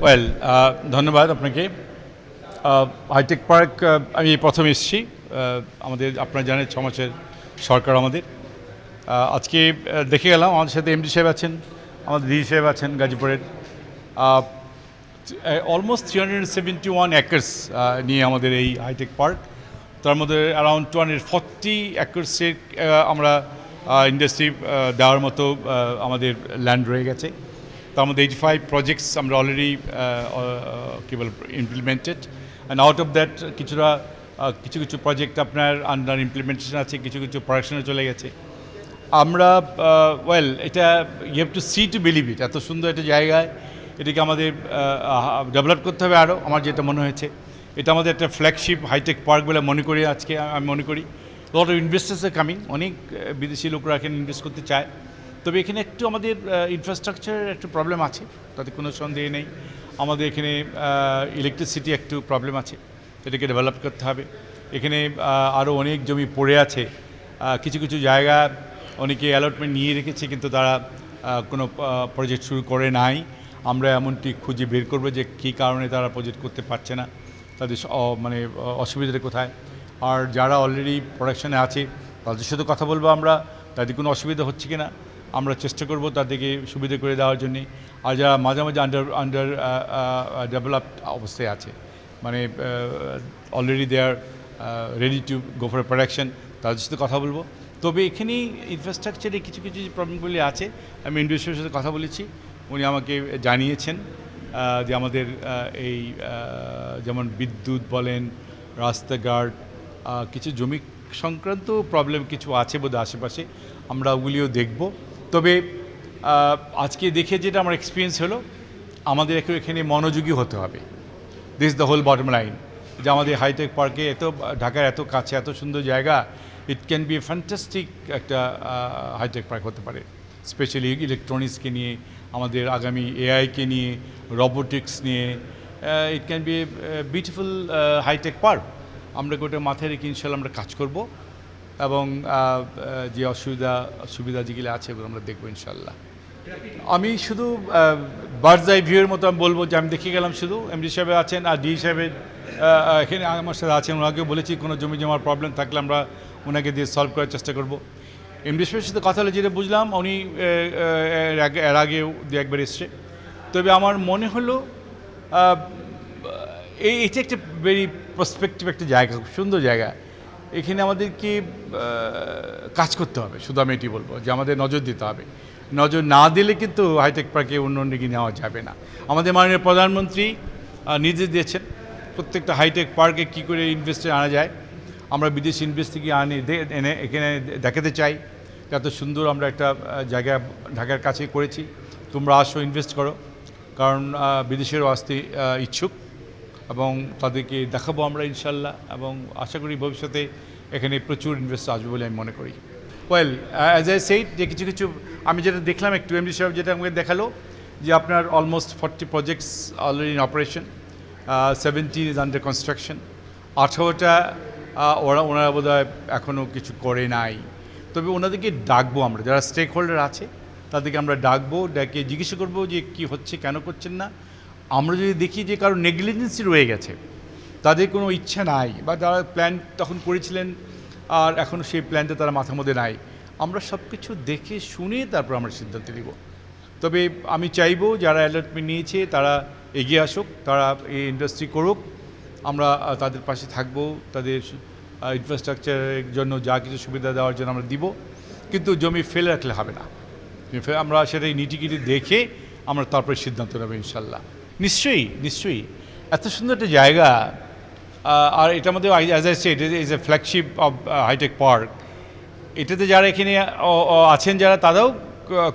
Well ধন্যবাদ আপনাকে। Hi tech park আমি প্রথম এসেছি। আমাদের আপনারা জানেন 6 মাসের সরকার আমাদের। আজকে দেখে গেলাম আমাদের সাথে এমডি সাহেব আছেন, আমাদের ডি সাহেব আছেন গাজীপুরের। অলমোস্ট 371 একর্স নিয়ে আমাদের এই হাইটেক পার্ক। তার মধ্যে অ্যারাউন্ড 240 একর্সের আমরা ইন্ডাস্ট্রি দেওয়ার মতো আমাদের ল্যান্ড রয়ে গেছে। তার মধ্যে 85 প্রজেক্টস আমরা অলরেডি কী বল implemented, and out of that কিছু কিছু প্রজেক্ট আপনার আন্ডার ইমপ্লিমেন্টেশন আছে, কিছু কিছু প্রোডাকশনে চলে গেছে। আমরা এটা you have to see to believe it. এত সুন্দর একটা জায়গায় এটাকে আমাদের ডেভেলপ করতে হবে আরও, আমার যেটা মনে হয়েছে। এটা আমাদের একটা ফ্ল্যাগশিপ হাইটেক পার্ক বলে মনে করি। আজকে আমি মনে করি lot of investors are coming, অনেক বিদেশি লোকরা এখানে ইনভেস্ট করতে চায়। তবে এখানে একটু আমাদের ইনফ্রাস্ট্রাকচারের একটু প্রবলেম আছে, তাতে কোনো সন্দেহ নেই। আমাদের এখানে ইলেকট্রিসিটি একটু প্রবলেম আছে, এটাকে ডেভেলপ করতে হবে। এখানে আরও অনেক জমি পড়ে আছে, কিছু কিছু জায়গা অনেকে অ্যালটমেন্ট নিয়ে রেখেছে, কিন্তু তারা কোনো প্রজেক্ট শুরু করে নাই। আমরা এমনটি খুঁজে বের করবো যে কী কারণে তারা প্রজেক্ট করতে পারছে না, তাদের মানে অসুবিধাটা কোথায়। আর যারা অলরেডি প্রোডাকশানে আছে তাদের সাথে কথা বলবো আমরা, তাদের কোনো অসুবিধা হচ্ছে কি না আমরা চেষ্টা করব তাদেরকে সুবিধা করে দেওয়ার জন্যে। আর যারা মাঝে মাঝে আন্ডার ডেভেলপড অবস্থায় আছে, মানে already they are ready to go for production, তাদের সাথে কথা বলবো। তবে এখানেই ইনফ্রাস্ট্রাকচারে কিছু কিছু যে প্রবলেমগুলি আছে, আমি ইন্ডাস্ট্রির সাথে কথা বলেছি, উনি আমাকে জানিয়েছেন যে আমাদের এই যেমন বিদ্যুৎ বলেন, রাস্তাঘাট, কিছু জমি সংক্রান্ত প্রবলেম কিছু আছে বোধহয় আশেপাশে, আমরা ওগুলিও দেখব। তবে আজকে দেখে যেটা আমার এক্সপিরিয়েন্স হলো, আমাদের এখানে মনোযোগী হতে হবে। This the whole bottom line, যে আমাদের হাইটেক পার্কে ঢাকার এত কাছে এত সুন্দর জায়গা, ইট ক্যান বি এ ফ্যান্টাস্টিক একটা হাইটেক পার্ক হতে পারে। স্পেশালি ইলেকট্রনিক্সকে নিয়ে, আমাদের আগামী এআইকে নিয়ে, রোবোটিক্স নিয়ে, it can be a beautiful hi-tech park. আমরা গোটা মাথায় রেখে ইনশাল্লাহ আমরা কাজ করব, এবং যে সুবিধা যেগুলো আছে এগুলো আমরা দেখবো ইনশাল্লাহ। আমি শুধু বার্ডস আই ভিউয়ের মতো আমি বলবো যে আমি দেখে গেলাম, শুধু এমডি সাহেব আছেন আর ডি সাহেবের এখানে আমার সাথে আছেন। ওনাকেও বলেছি কোনো জমি জমার প্রবলেম থাকলে আমরা ওনাকে দিয়ে সলভ করার চেষ্টা করব। এমডি সাহেবের সাথে কথা হলে যেটা বুঝলাম, উনি এর আগেও দু একবার এসছে। তবে আমার মনে হলো এটা একটা ভেরি প্রসপেক্টিভ একটা জায়গা, খুব সুন্দর জায়গা। এখানে আমাদেরকে কাজ করতে হবে, শুধু আমি এটি বলবো যে আমাদের নজর দিতে হবে। নজর না দিলে কিন্তু হাইটেক পার্কে অন্য দিকে নেওয়া যাবে না। আমাদের মাননীয় প্রধানমন্ত্রী নির্দেশ দিয়েছেন প্রত্যেকটা হাইটেক পার্কে কী করে ইনভেস্টার আনা যায়। আমরা বিদেশি ইনভেস্ট থেকে এনে এখানে দেখাতে চাই এত সুন্দর আমরা একটা জায়গা ঢাকার কাছে করেছি, তোমরা আসো ইনভেস্ট করো। কারণ বিদেশেরও আসতে ইচ্ছুক, এবং তাদেরকে দেখাবো আমরা ইনশাল্লাহ, এবং আশা করি ভবিষ্যতে এখানে প্রচুর ইনভেস্ট আসবে বলে আমি মনে করি। ওয়েল অ্যাজ আই সেইড, যে কিছু কিছু আমি যেটা দেখলাম একটু এমডি সাহেব যেটা আমাকে দেখালো, যে আপনার almost 40 projects already in operation, 17 is under construction. 18টা ওনারা বোধ হয় এখনও কিছু করে নাই। তবে ওনাদেরকে ডাকবো আমরা, যারা স্টেক হোল্ডার আছে তাদেরকে আমরা ডাকবো, ডেকে জিজ্ঞাসা করবো যে কী হচ্ছে, কেন করছেন না। আমরা যদি দেখি যে কারো নেগলিজেন্সি রয়ে গেছে, তাদের কোনো ইচ্ছা নাই, বা যারা প্ল্যান তখন করেছিলেন আর এখনও সেই প্ল্যানটা তারা মাথার মধ্যে নাই, আমরা সব কিছু দেখে শুনে তারপর আমরা সিদ্ধান্ত নিব। তবে আমি চাইবো যারা অ্যালার্টমেন্ট নিয়েছে তারা এগিয়ে আসুক, তারা এই ইন্ডাস্ট্রি করুক, আমরা তাদের পাশে থাকবো, তাদের ইনফ্রাস্ট্রাকচারের জন্য যা কিছু সুবিধা দেওয়ার জন্য আমরা দিব। কিন্তু জমি ফেলে রাখলে হবে না, আমরা সেটাই নিটিকিটি দেখে আমরা তারপরে সিদ্ধান্ত নেব ইনশাল্লাহ। নিশ্চয়ই এত সুন্দর একটা জায়গা। আর এটার মধ্যে as I said, is a flagship of hi-tech park. এটাতে যারা এখানে আছেন, যারা তারাও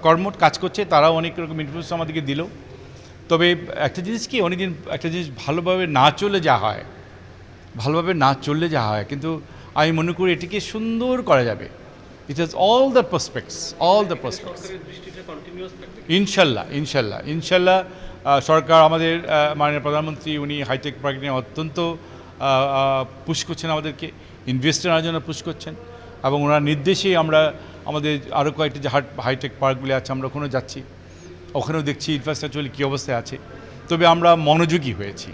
কর্মঠ কাজ করছে, তারাও অনেক রকম ইনফ্লুয়েন্স আমাদেরকে দিল। তবে একটা জিনিস কি, অনেকদিন একটা জিনিস ভালোভাবে না চললে যা হয়, কিন্তু আমি মনে করি এটিকে সুন্দর করা যাবে। It has all the prospects. ইনশাল্লাহ সরকার, আমাদের মাননীয় প্রধানমন্ত্রী, উনি হাইটেক পার্ক নিয়ে অত্যন্ত পুশ করছেন, আমাদেরকে ইনভেস্টার আনার জন্য পুশ করছেন, এবং ওনার নির্দেশেই আমরা আমাদের আরও কয়েকটি যে হাইটেক পার্কগুলি আছে আমরা ওখানেও যাচ্ছি, ওখানেও দেখছি ইনফ্রাস্ট্রাকচার কী অবস্থায় আছে। তবে আমরা মনোযোগী হয়েছি।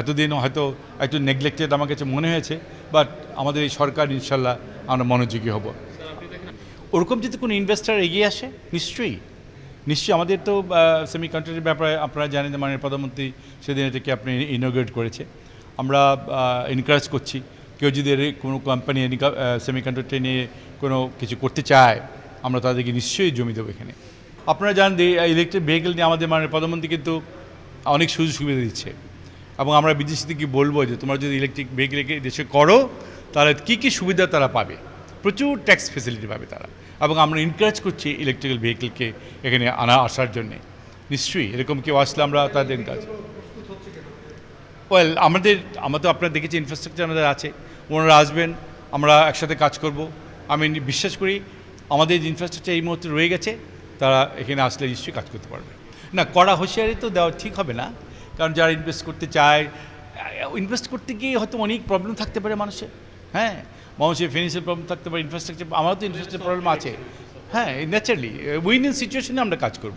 এতদিন হয়তো একটু নেগলেক্টেড আমার কাছে মনে হয়েছে, বাট আমাদের এই সরকার ইনশাল্লাহ আমরা মনোযোগী হব। ওরকম যদি কোনো ইনভেস্টার এগিয়ে আসে নিশ্চয়ই আমাদের তো সেমিকন্ডাক্টরের ব্যাপারে আপনারা জানেন যে মাননীয় প্রধানমন্ত্রী সেদিন এটাকে আপনি ইনোগ্রেট করেছে। আমরা এনকারেজ করছি কেউ যদি কোনো কোম্পানি সেমিকন্ডাক্টর নিয়ে কোনো কিছু করতে চায় আমরা তাদেরকে নিশ্চয়ই জমি দেবো এখানে। আপনারা জানেন যে ইলেকট্রিক ভেহিকেল নিয়ে আমাদের মাননীয় প্রধানমন্ত্রী কিন্তু অনেক সুযোগ সুবিধা দিচ্ছে, এবং আমরা বিদেশিতে কি বলবো যে তোমরা যদি ইলেকট্রিক ভেহিকেল দেশে করো তাহলে কী কী সুবিধা তারা পাবে, প্রচুর ট্যাক্স ফেসিলিটি পাবে তারা, এবং আমরা এনকারেজ করছি ইলেকট্রিক্যাল ভেহিকেলকে এখানে আসার জন্যে। নিশ্চয়ই এরকম কেউ আসলে আমরা তাদের কাজ আমরা তো আপনারা দেখেছি ইনফ্রাস্ট্রাকচার আমাদের আছে, ওনারা আসবেন, আমরা একসাথে কাজ করব। আমি বিশ্বাস করি আমাদের যে ইনফ্রাস্ট্রাকচার এই মুহূর্তে রয়ে গেছে তারা এখানে আসলে নিশ্চয়ই কাজ করতে পারবে। না, কড়া হুঁশিয়ারি তো দেওয়া ঠিক হবে না, কারণ যারা ইনভেস্ট করতে চায়, ইনভেস্ট করতে গিয়ে হয়তো অনেক প্রবলেম থাকতে পারে মানুষের, হ্যাঁ, মানুষের ফিনান্সিয়াল প্রবলেম থাকতে পারে, ইনফ্রাস্ট্রাকচার, আমারও তো ইনফ্রাস্ট্রাকচার প্রবলেম আছে, হ্যাঁ, ন্যাচারালি উইন ইন সিচুয়েশনে আমরা কাজ করব।